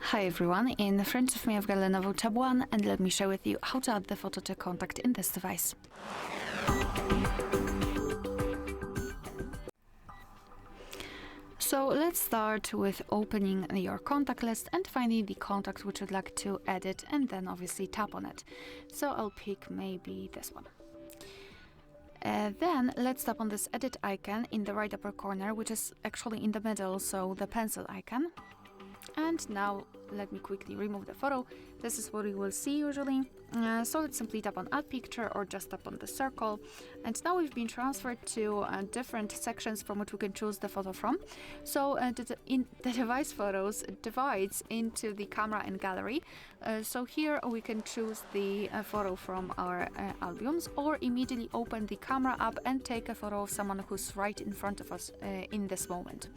Hi everyone, in front of me I've got LENOVO Tab One, and let me share with you how to add the photo to contact in this device. So let's start with opening your contact list and finding the contact which you'd like to edit, and then obviously tap on it. So I'll pick maybe this one. Then let's tap on this edit icon in the right upper corner, which is actually in the middle, so the pencil icon. And now let me quickly remove the photo. This is what you will see usually. So let's simply tap on add picture or just tap on the circle. And now we've been transferred to different sections from which we can choose the photo from. So the device photos divides into the camera and gallery. So here we can choose the photo from our albums, or immediately open the camera app and take a photo of someone who's right in front of us in this moment.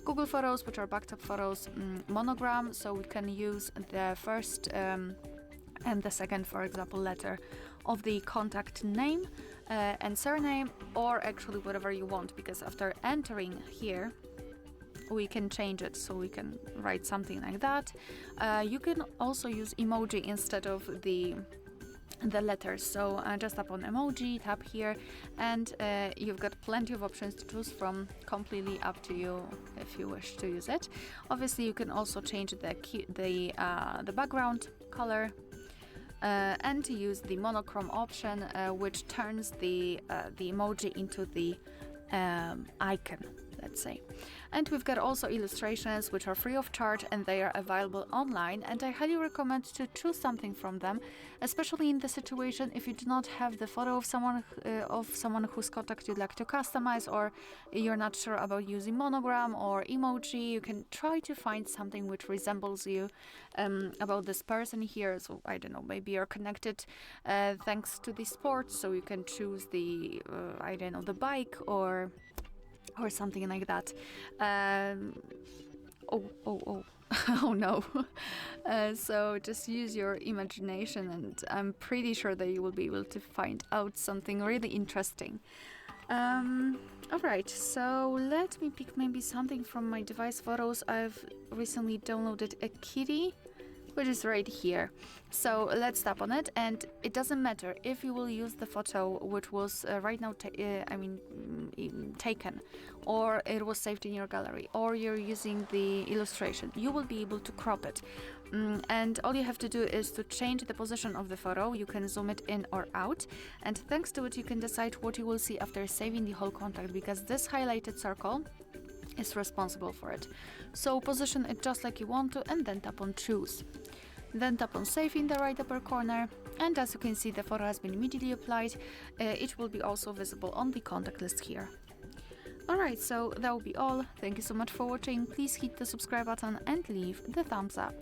Google Photos, which are backed up photos, monogram, so we can use the first and the second, for example, letter of the contact name and surname, or actually whatever you want, because after entering here we can change it, so we can write something like that. You can also use emoji instead of the letters, so just tap on emoji, tap here, and you've got plenty of options to choose from, completely up to you if you wish to use it. Obviously you can also change the background color and to use the monochrome option, which turns the emoji into the icon, let's say. And we've got also illustrations which are free of charge, and they are available online, and I highly recommend to choose something from them, especially in the situation if you do not have the photo of someone whose contact you'd like to customize, or you're not sure about using monogram or emoji. You can try to find something which resembles you about this person here. So I don't know, maybe you're connected thanks to the sport, so you can choose the I don't know, the bike or something like that. Oh no. So just use your imagination, and I'm pretty sure that you will be able to find out something really interesting. Alright, so let me pick maybe something from my device photos. I've recently downloaded a kitty, which is right here. So let's tap on it, and it doesn't matter if you will use the photo which was right now taken, or it was saved in your gallery, or you're using the illustration. You will be able to crop it, and all you have to do is to change the position of the photo. You can zoom it in or out, and thanks to it you can decide what you will see after saving the whole contact, because this highlighted circle is responsible for it. So position it just like you want to, and then tap on choose. Then tap on save in the right upper corner, and as you can see, the photo has been immediately applied. It will be also visible on the contact list here. Alright, so that will be all. Thank you so much for watching. Please hit the subscribe button and leave the thumbs up.